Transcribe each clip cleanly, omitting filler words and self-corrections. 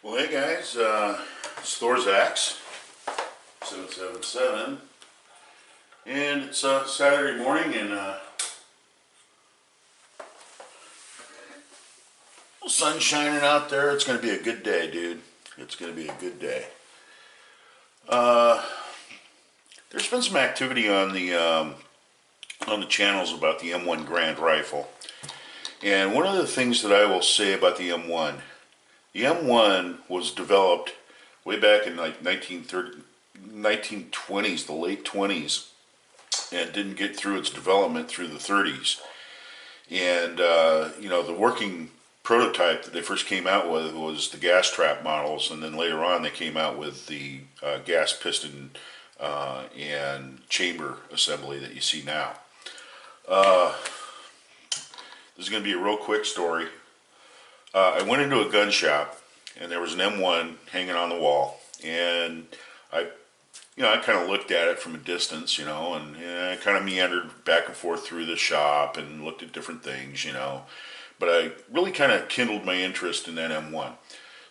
Well, hey guys, it's Thor's Axe 777, and it's Saturday morning, and sun's shining out there. It's going to be a good day, dude. It's going to be a good day. There's been some activity on the channels about the M1 Grand Rifle, and one of the things that I will say about the M1. The M1 was developed way back in like 1920s, the late 20s, and didn't get through its development through the 30s. And, the working prototype that they first came out with was the gas trap models, and then later on they came out with the gas piston and chamber assembly that you see now. This is going to be a real quick story. I went into a gun shop, and there was an M1 hanging on the wall, and I kind of looked at it from a distance, and I kind of meandered back and forth through the shop and looked at different things, but I really kind of kindled my interest in that M1.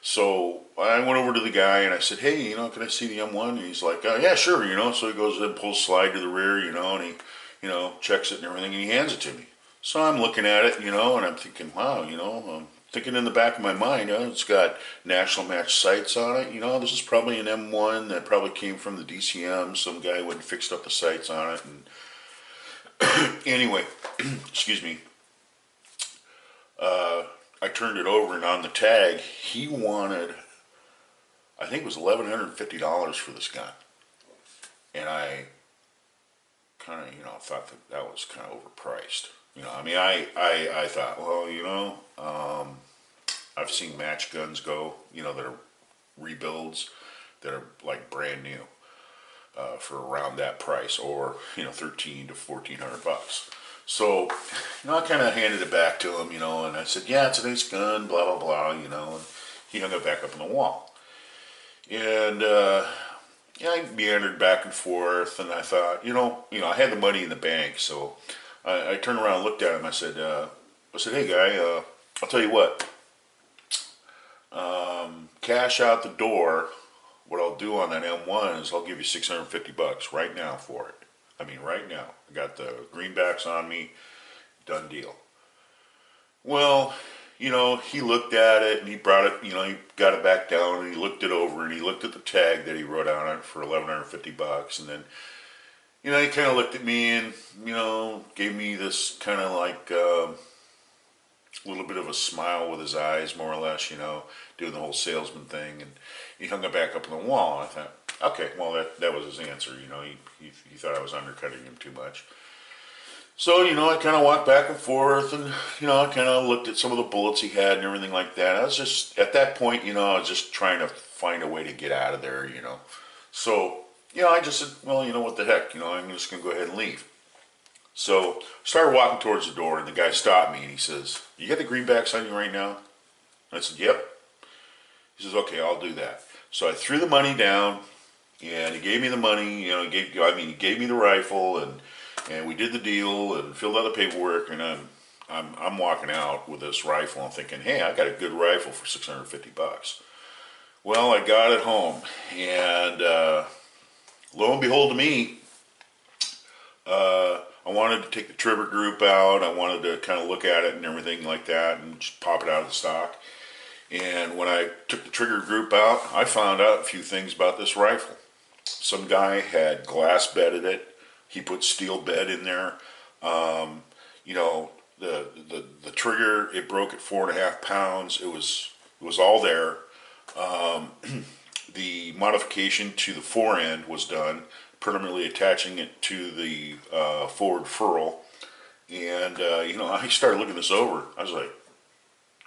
So I went over to the guy and I said, "Hey, can I see the M1?" And he's like, "Yeah, sure." So he goes and pulls slide to the rear, and he, checks it and everything, and he hands it to me. So I'm looking at it, and I'm thinking, wow, thinking in the back of my mind, it's got national match sights on it. This is probably an M1 that probably came from the DCM. Some guy went and fixed up the sights on it. And anyway, excuse me. I turned it over, and on the tag, he wanted, I think it was $1,150 for this gun. And I kind of, thought that was kind of overpriced. I thought, well, I've seen match guns go, that are rebuilds that are like brand new for around that price, or $1,300 to $1,400. So, I kind of handed it back to him, and I said, "Yeah, it's a nice gun, blah blah blah," and he hung it back up on the wall. And I meandered back and forth, and I thought, I had the money in the bank, so I turned around and looked at him. I said, "Hey guy, I'll tell you what. Cash out the door. What I'll do on that M1 is I'll give you $650 right now for it. I mean, right now. I got the greenbacks on me. Done deal." Well, he looked at it, and he brought it. He got it back down, and he looked it over, and he looked at the tag that he wrote on it for $1,150, and then, he kind of looked at me and, gave me this kind of like a little bit of a smile with his eyes, more or less, doing the whole salesman thing. And he hung it back up on the wall. And I thought, okay, well, that was his answer. He thought I was undercutting him too much. So, I kind of walked back and forth, and, I kind of looked at some of the bullets he had and everything like that. I was just, at that point, I was just trying to find a way to get out of there, So, I just said, well, what the heck, I'm just going to go ahead and leave. So, I started walking towards the door, and the guy stopped me, and he says, "You got the greenbacks on you right now?" I said, "Yep." He says, "Okay, I'll do that." So I threw the money down, and he gave me the money, he gave me the rifle, and we did the deal, and filled out the paperwork, and I'm walking out with this rifle, and thinking, hey, I got a good rifle for $650. Well, I got it home, and lo and behold to me, I wanted to take the trigger group out. I wanted to kind of look at it and everything like that, and just pop it out of the stock. And when I took the trigger group out, I found out a few things about this rifle. Some guy had glass bedded it. He put steel bed in there. The trigger, it broke at 4.5 pounds. It was all there. The modification to the forend was done, permanently attaching it to the forward furl. And I started looking this over. I was like,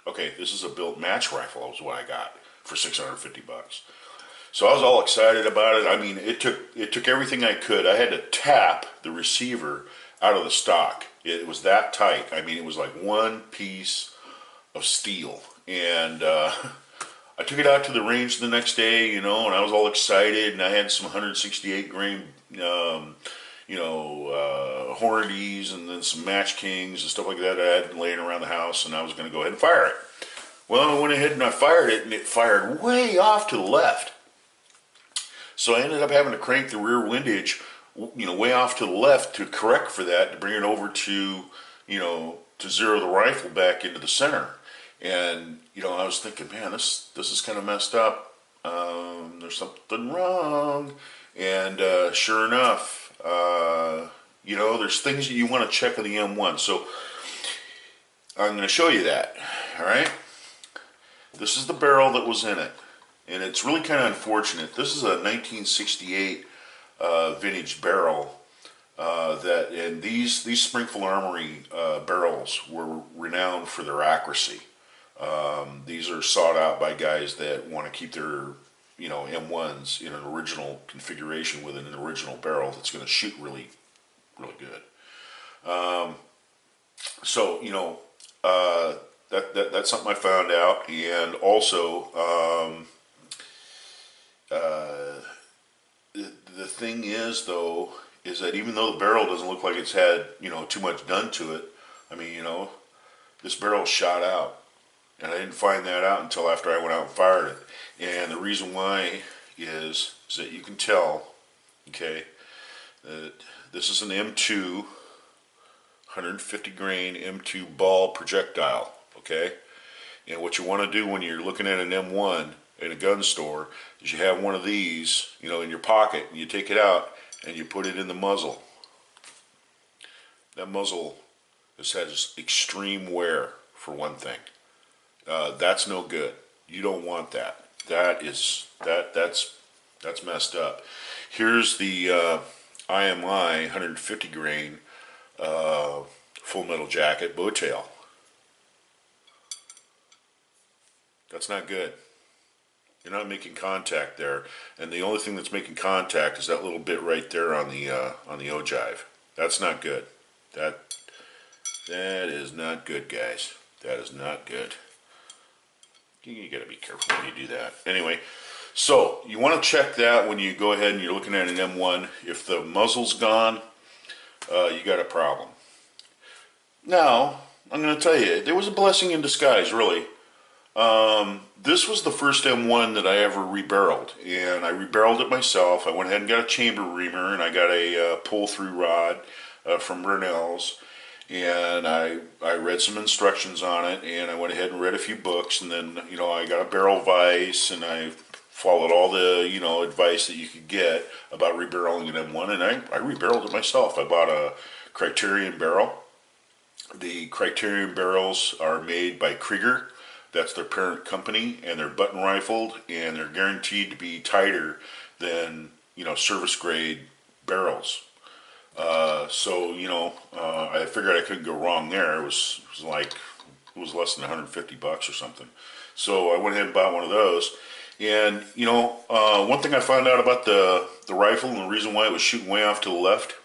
okay, this is a built match rifle. Is what I got for $650. So I was all excited about it. I mean, it took everything I could. I had to tap the receiver out of the stock. It was that tight. I mean, it was like one piece of steel. And I took it out to the range the next day, and I was all excited. And I had some 168 grain, Hornadies, and then some Match Kings and stuff like that I had laying around the house. And I was going to go ahead and fire it. Well, I went ahead and I fired it, and it fired way off to the left. So I ended up having to crank the rear windage, way off to the left to correct for that, to bring it over to, to zero the rifle back into the center. And, I was thinking, man, this is kind of messed up. There's something wrong. And sure enough, there's things that you want to check on the M1. So I'm going to show you that. All right. This is the barrel that was in it. And it's really kind of unfortunate. This is a 1968 vintage barrel. And these Springfield Armory barrels were renowned for their accuracy. These are sought out by guys that want to keep their M1s in an original configuration with an original barrel that's going to shoot really, really good. So that's something I found out, and also the thing is, though, is that even though the barrel doesn't look like it's had too much done to it, I mean this barrel shot out, and I didn't find that out until after I went out and fired it. And the reason why is that you can tell, okay, that this is an M2 150 grain M2 ball projectile, okay? And what you want to do when you're looking at an M1 in a gun store is you have one of these, in your pocket, and you take it out and you put it in the muzzle. That muzzle has extreme wear, for one thing. That's no good. You don't want that. That's messed up. Here's the IMI 150 grain full metal jacket bow tail. That's not good. You're not making contact there, and the only thing that's making contact is that little bit right there on the ogive. That's not good. That is not good, guys. That is not good. You got to be careful when you do that. Anyway, so you want to check that when you go ahead and you're looking at an M1. If the muzzle's gone, you got a problem. Now, I'm going to tell you, there was a blessing in disguise, really. This was the first M1 that I ever rebarreled, and I rebarreled it myself. I went ahead and got a chamber reamer, and I got a pull-through rod from Brunel's, and I read some instructions on it, and I went ahead and read a few books, and then I got a barrel vise, and I followed all the advice that you could get about rebarreling an M1, and I rebarreled it myself. I bought a Criterion barrel. The Criterion barrels are made by Krieger. That's their parent company, and they're button rifled, and they're guaranteed to be tighter than service grade barrels. So I figured I couldn't go wrong there. It was less than $150 or something. So I went ahead and bought one of those. And one thing I found out about the rifle, and the reason why it was shooting way off to the left,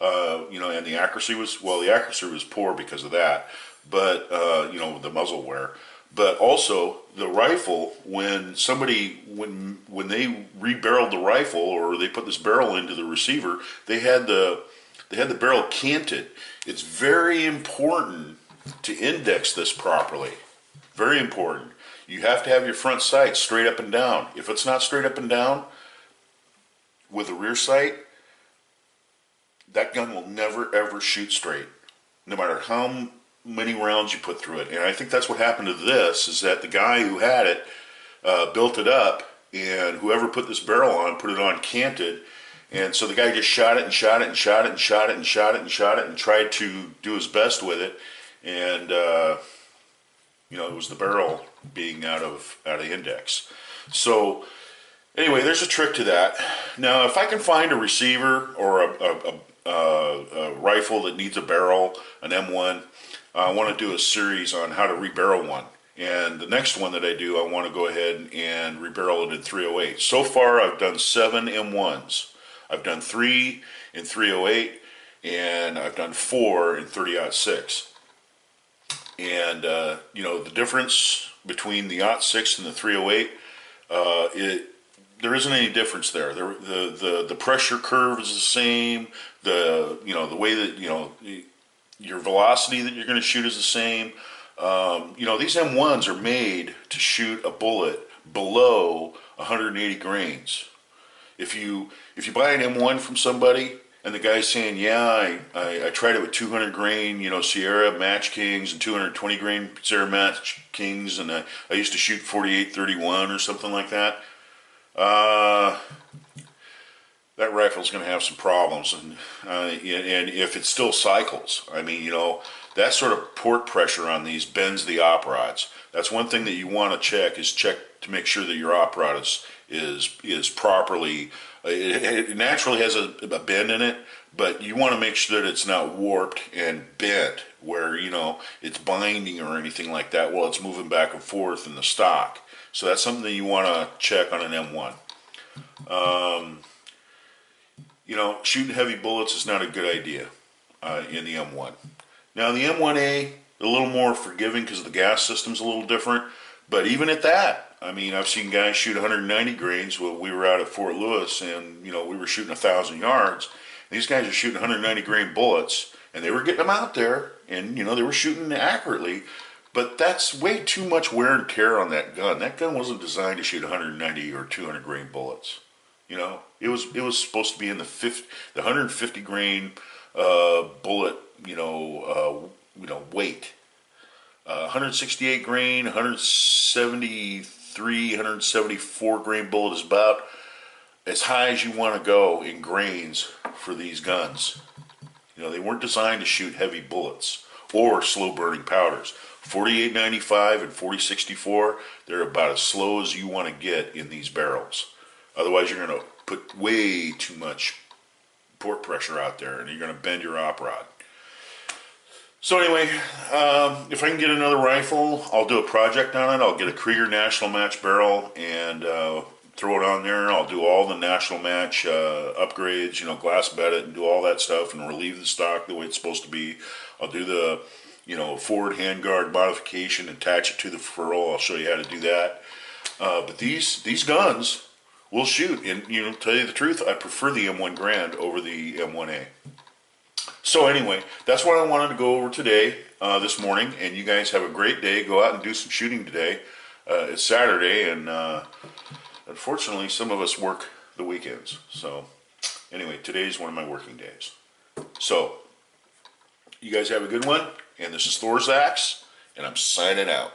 and the accuracy was poor because of that. But the muzzle wear. But also the rifle, when they rebarreled the rifle, or they put this barrel into the receiver, they had the barrel canted. It's very important to index this properly. Very important. You have to have your front sight straight up and down. If it's not straight up and down with the rear sight, that gun will never ever shoot straight, no matter how many rounds you put through it. And I think that's what happened to this, is that the guy who had it built it up, and whoever put this barrel on put it on canted, and so the guy just shot it and shot it and shot it and shot it and shot it and shot it and tried to do his best with it, and it was the barrel being out of index. So anyway, there's a trick to that. Now, if I can find a receiver or a rifle that needs a barrel, an M1, I want to do a series on how to rebarrel one. And the next one that I do, I want to go ahead and rebarrel it in 308. So far, I've done 7 M1s. I've done 3 in 308, and I've done 4 in 30-06. And, the difference between the .6 and the 308, there isn't any difference there. The pressure curve is the same. The way that, your velocity that you're going to shoot is the same. You know, these M1s are made to shoot a bullet below 180 grains. If you buy an M1 from somebody and the guy's saying, yeah, I tried it with 200 grain, you know, Sierra Match Kings and 220 grain Sierra Match Kings, and I used to shoot 48-31 or something like that. Uh, that rifle's going to have some problems, and if it still cycles, I mean, you know, that sort of port pressure on these bends the op rods. That's one thing that you want to check to make sure that your op rod is properly. It naturally has a bend in it, but you want to make sure that it's not warped and bent, where you know it's binding or anything like that while it's moving back and forth in the stock. So that's something that you want to check on an M1. You know, shooting heavy bullets is not a good idea in the M1. Now, the M1A, a little more forgiving because the gas system's a little different. But even at that, I mean, I've seen guys shoot 190 grains. Well, we were out at Fort Lewis, and, you know, we were shooting 1,000 yards. These guys are shooting 190 grain bullets, and they were getting them out there, and, you know, they were shooting accurately. But that's way too much wear and tear on that gun. That gun wasn't designed to shoot 190 or 200 grain bullets. You know, it was supposed to be in the 150 grain bullet, weight. 168 grain, 173, 174 grain bullet is about as high as you want to go in grains for these guns. You know, they weren't designed to shoot heavy bullets or slow burning powders. 4895 and 4064, they're about as slow as you want to get in these barrels. Otherwise, you're going to put way too much port pressure out there, and you're going to bend your op rod. So anyway, if I can get another rifle, I'll do a project on it. I'll get a Krieger National Match barrel and throw it on there. I'll do all the National Match upgrades, you know, glass bed it and do all that stuff and relieve the stock the way it's supposed to be. I'll do the, you know, forward handguard modification, attach it to the ferrule. I'll show you how to do that. But these guns will shoot, and you know, tell you the truth, I prefer the M1 Grand over the M1A. So anyway, that's what I wanted to go over today, this morning, and you guys have a great day. Go out and do some shooting today. It's Saturday, and unfortunately, some of us work the weekends. So anyway, today's one of my working days. So you guys have a good one, and this is Thor's Axe, and I'm signing out.